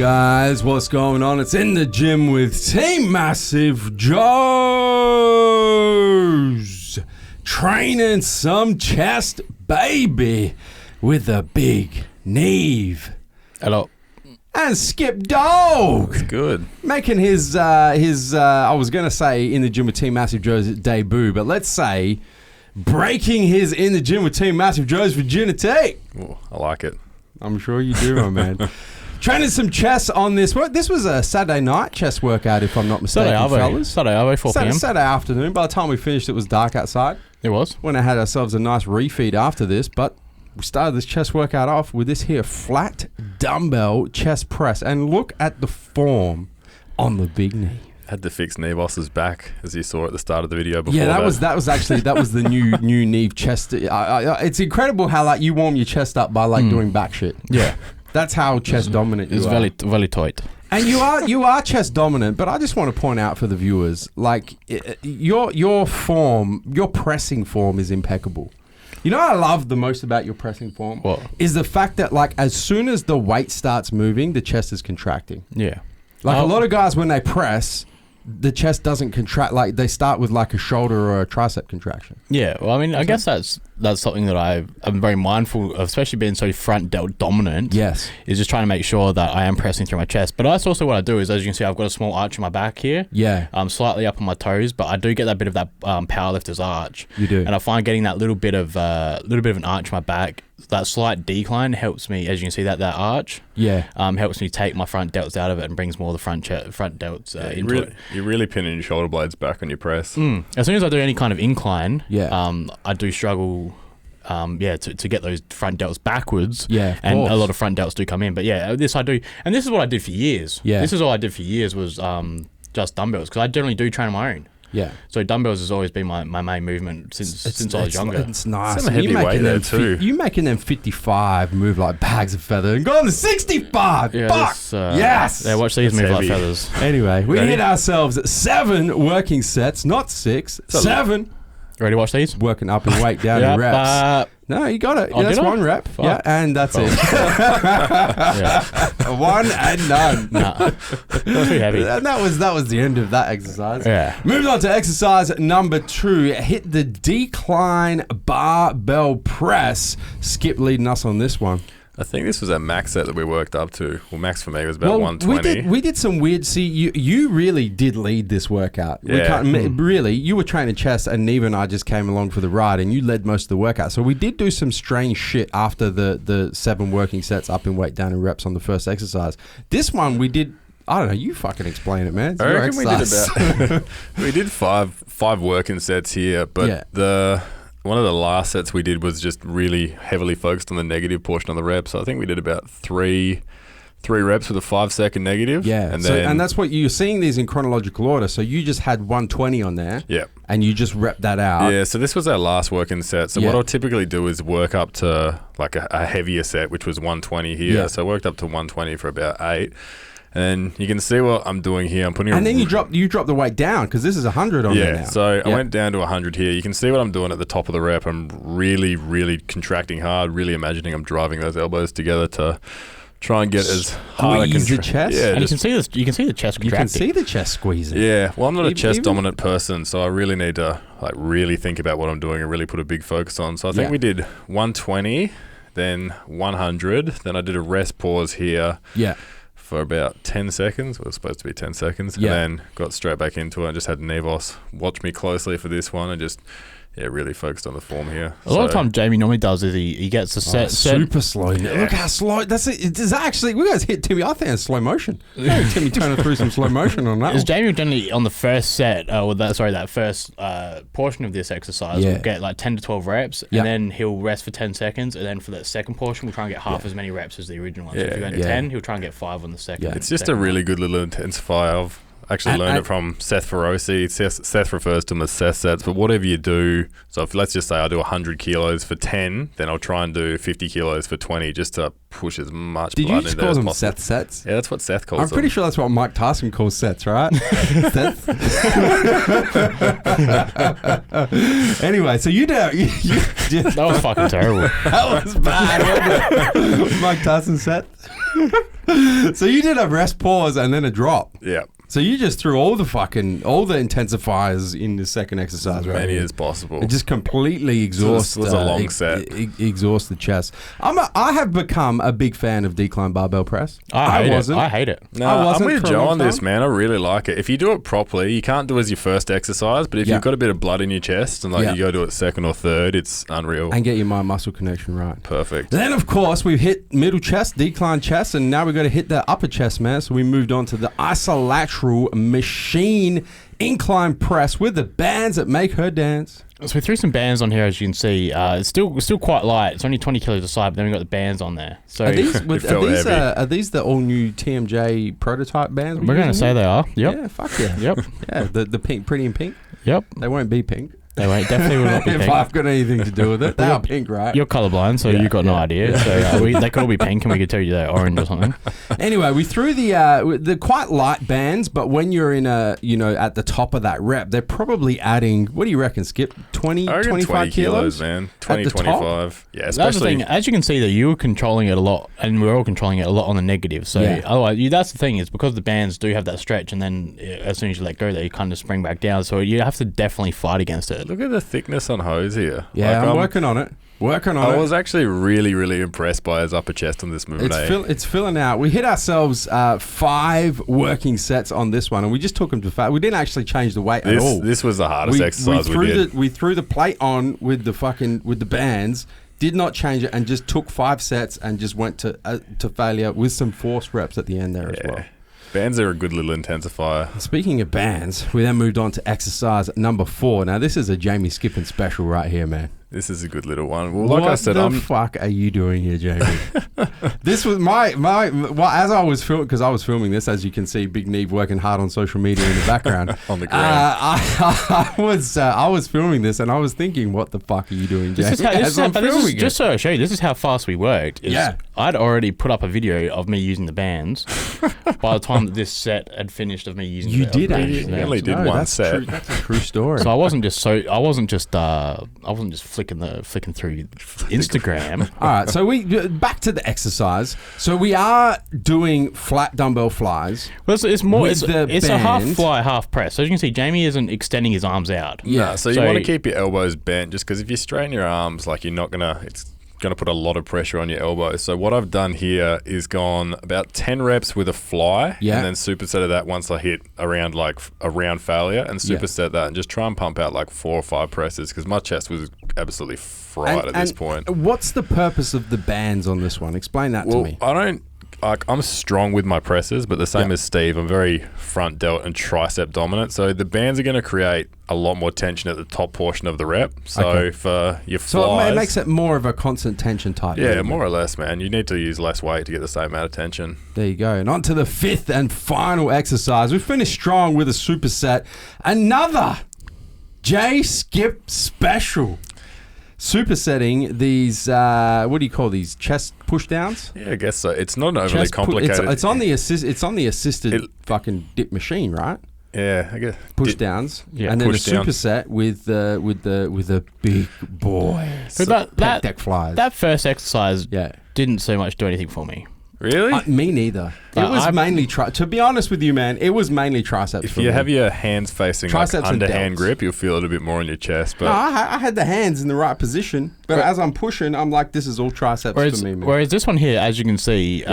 guys, what's going on? It's In the Gym with Team MassiveJoes. Training some chest, baby, with a big Neve. Hello. And Skip Dog. It's good. Making his I was going to say In the Gym with Team MassiveJoes debut, but let's say breaking his In the Gym with Team MassiveJoes virginity. Ooh, I like it. I'm sure you do, my man. Training some chest on this. Well, this was a Saturday night chest workout, if I'm not mistaken, fellas. Saturday, 4 p.m. Saturday afternoon. By the time we finished, it was dark outside. It was. Went and had ourselves a nice refeed after this, but we started this chest workout off with this here flat dumbbell chest press. And look at the form on the big knee. Had to fix Nevos's back, as you saw at the start of the video before. Yeah, that was the new Neve chest. It's incredible how like you warm your chest up by like doing back shit. Yeah. That's how chest dominant you are. It's very tight. And you are chest dominant, but I just want to point out for the viewers, like your form, your pressing form is impeccable. You know what I love the most about your pressing form? What? Is the fact that like as soon as the weight starts moving, the chest is contracting. Yeah. Like a lot of guys when they press, the chest doesn't contract. Like they start with like a shoulder or a tricep contraction. Yeah, well, I mean, I guess that's something that I'm very mindful of, especially being so front delt dominant. Yes. Is just trying to make sure that I am pressing through my chest. But that's also what I do is, as you can see, I've got a small arch in my back here. Yeah. I'm slightly up on my toes, but I do get that bit of that powerlifter's arch. You do. And I find getting that little bit of an arch in my back, that slight decline helps me, as you can see, that arch. Yeah. Helps me take my front delts out of it and brings more of the front delts into it. You're really pinning your shoulder blades back on your press. As soon as I do any kind of incline, yeah. I do struggle, to get those front delts backwards. Yeah, and a lot of front delts do come in. But yeah, this I do, and this is what I did for years. Yeah, this is all I did for years was just dumbbells, because I generally do train on my own. Yeah. So dumbbells has always been my main movement since I was younger. It's nice. Some heavy weight there too. You making them 55 move like bags of feather and going to 65. Yeah, Fuck. Yes. Yeah, watch these move heavy. like feathers. Anyway, we Ready? hit ourselves 7 working sets, not 6. 7. Ready to watch these? Working up in weight, down in reps. No, you got it. Oh, That's did I? 1 rep. Fuck. Yeah, and that's it. Yeah. 1 and none. Nah. That's pretty heavy. And that was the end of that exercise. Yeah. Moving on to exercise number 2. Hit the decline barbell press. Skip leading us on this one. I think this was a max set that we worked up to. Well, max for me was about 120. We did some weird. See, you really did lead this workout. Yeah. Really, you were training chest, and Neve and I just came along for the ride, and you led most of the workout. So we did do some strange shit after the 7 working sets up in weight, down in reps on the first exercise. This one we did. I don't know. You fucking explain it, man. It's I your reckon exercise. we did five working sets here, but one of the last sets we did was just really heavily focused on the negative portion of the reps. So I think we did about three reps with a 5-second negative. Yeah, and that's what you're seeing these in chronological order. So you just had 120 on there. Yeah. And you just repped that out. Yeah, so this was our last working set. So what I'll typically do is work up to like a heavier set, which was 120 here. Yeah. So I worked up to 120 for about 8. And you can see what I'm doing here. I'm putting. And then you drop the weight down because this is 100 on there now. Yeah, so I went down to 100 here. You can see what I'm doing at the top of the rep. I'm really, really contracting hard. Really imagining I'm driving those elbows together to try and get as hard I can. Squeeze the chest. Yeah, and you can see this. You can see the chest contracting. You can see the chest squeezing. Yeah. Well, I'm not a chest dominant person, so I really need to like really think about what I'm doing and really put a big focus on. So I think we did 120, then 100, then I did a rest pause here. Yeah. For about 10 seconds. It was supposed to be 10 seconds. Yeah. And then got straight back into it. I just had Nevos watch me closely for this one and just really focused on the form here. A lot of time Jamie normally does is he gets a set super slow. Yeah. Look how slow. That's it. Does that actually? We guys hit Timmy. I think it's slow motion. Timmy turning through some slow motion on that. Is Jamie generally on the first set that first portion of this exercise will get like 10 to 12 reps and then he'll rest for 10 seconds, and then for that second portion we'll try and get half as many reps as the original one. So if you went to 10, he'll try and get 5 on the second. It's just a really good little intensifier Actually learned it from Seth Feroci. Seth refers to them as Seth sets, but whatever you do, so if let's just say I do 100 kilos for 10, then I'll try and do 50 kilos for 20 just to push as much blood in there as possible. Did you just call them Seth sets? Yeah, that's what Seth calls them. I'm pretty sure that's what Mike Tyson calls sets, right? Sets? Anyway, so you do. That was fucking terrible. That was bad, wasn't it? Mike Tyson set. So you did a rest pause and then a drop. Yeah. So you just threw all the intensifiers in the second exercise, as right? many as possible. It just completely exhausts. It was a long set. Exhaust the chest. I have become a big fan of decline barbell press. I hate it. No, I'm with Joe on this, man. I really like it. If you do it properly, you can't do it as your first exercise, but if you've got a bit of blood in your chest and you go do it second or third, it's unreal. And get your mind muscle connection right. Perfect. Then of course we've hit middle chest, decline chest, and now we've got to hit the upper chest, man. So we moved on to the isolateral machine incline press with the bands that make her dance. So we threw some bands on here, as you can see. It's still quite light. It's only 20 kilos aside, but then we got the bands on there. So are these the all new TMJ prototype bands? We're going to say they are. Yep. Yeah, fuck yeah. Yep. Yeah, the pink, pretty in pink. Yep. They won't be pink. They won't, definitely will not be if pink. I've got anything to do with it, they are pink, right? You're colourblind, so you've got no idea. So they could all be pink, and we could tell you they're orange or something. Anyway, we threw the quite light bands, but when you're in at the top of that rep, they're probably adding, what do you reckon, Skip? 25 kilos, man. 20, 25. Yeah, especially. That's the thing. As you can see, that you were controlling it a lot, and we're all controlling it a lot on the negative. So otherwise, that's the thing, is because the bands do have that stretch, and then as soon as you let go, they kind of spring back down. So you have to definitely fight against it. Look at the thickness on Hose here. Yeah, I'm working on it. I was actually really, really impressed by his upper chest on this movement. It's filling out. We hit ourselves 5 working sets on this one, and we just took them to fat. We didn't actually change the weight at all. This was the hardest exercise we did. We threw the plate on with the bands, did not change it, and just took 5 sets and just went to failure with some force reps at the end there as well. Bands are a good little intensifier. Speaking of bands, we then moved on to exercise number 4. Now, this is a Jamie Skippen special right here, man. This is a good little one. Well, like I said, what the fuck are you doing here, Jamie? This was as I was filming, because I was filming this, as you can see, Big Neve working hard on social media in the background. On the ground. I was filming this, and I was thinking, what the fuck are you doing, Jamie? Just so I show you, this is how fast we worked. I'd already put up a video of me using the bands by the time that this set had finished of me using the bands. You did actually. You only did one set. That's a true story. So I wasn't just flicking through Instagram. All right, so we back to the exercise. So we are doing flat dumbbell flies. Well, it's a half fly, half press. So as you can see, Jamie isn't extending his arms out. Yeah, so you want to keep your elbows bent, just because if you straighten your arms, you're not gonna. It's going to put a lot of pressure on your elbows. So what I've done here is gone about 10 reps with a fly, and then supersetted that once I hit around a round failure, and superset that, and just try and pump out 4 or 5 presses, because my chest was absolutely fried at this point. What's the purpose of the bands on this one? Explain that to me. I'm strong with my presses, but the same as Steve, I'm very front delt and tricep dominant. So the bands are going to create a lot more tension at the top portion of the rep. So for your flies... So it makes it more of a constant tension type. Yeah, more or less, man. You need to use less weight to get the same amount of tension. There you go. And on to the 5th and final exercise. We finished strong with a superset. Another Skip special. Supersetting these, what do you call these, chest push downs? Yeah, I guess so. It's not overly complicated. It's on the assisted fucking dip machine, right? Yeah, I guess push downs, and then a superset with the big boy. So that deck flies. That first exercise, didn't so much do anything for me. Really? Me neither. It was mainly to be honest with you, man. It was mainly triceps. If you have your hands facing underhand grip, you'll feel it a bit more on your chest. But no, I had the hands in the right position, but as I'm pushing, I'm like, this is all triceps for me, man. Whereas this one here, as you can see,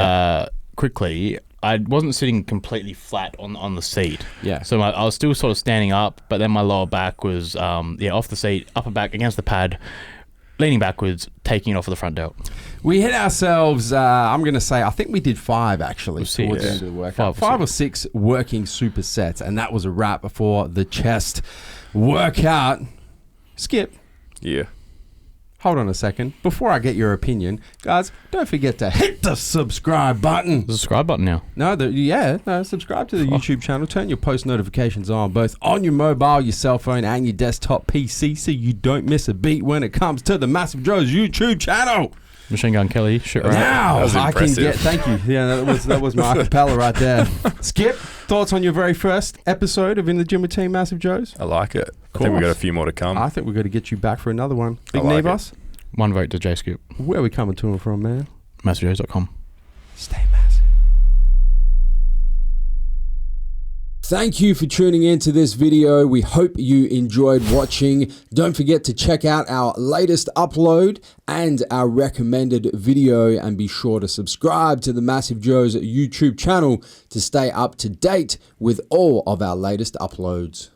quickly, I wasn't sitting completely flat on the seat. Yeah. So I was still sort of standing up, but then my lower back was off the seat, upper back against the pad, leaning backwards, taking it off of the front delt. We hit ourselves, I'm going to say, I think we did 5 actually towards the end of the workout. 5 or 6 working supersets, and that was a wrap for the chest workout. Skip. Yeah. hold on a second. Before I get your opinion, guys, don't forget to hit the subscribe button. The subscribe button now. No, subscribe to the YouTube channel. Turn your post notifications on, both on your mobile, your cell phone, and your desktop PC, so you don't miss a beat when it comes to the Massive Joes YouTube channel. Machine Gun Kelly, shit right. Now That was I can impressive. thank you. Yeah, that was my acapella right there. Skip, thoughts on your very first episode of In the Gym with Team Massive Joes? I like it. I think we got a few more to come. I think we're going to get you back for another one. Big I like Nevos, One vote to J Skip. where are we coming to and from, man? MassiveJoes.com. Stay massive. Thank you for tuning into this video. We hope you enjoyed watching. Don't forget to check out our latest upload and our recommended video, and be sure to subscribe to the Massive Joes YouTube channel to stay up to date with all of our latest uploads.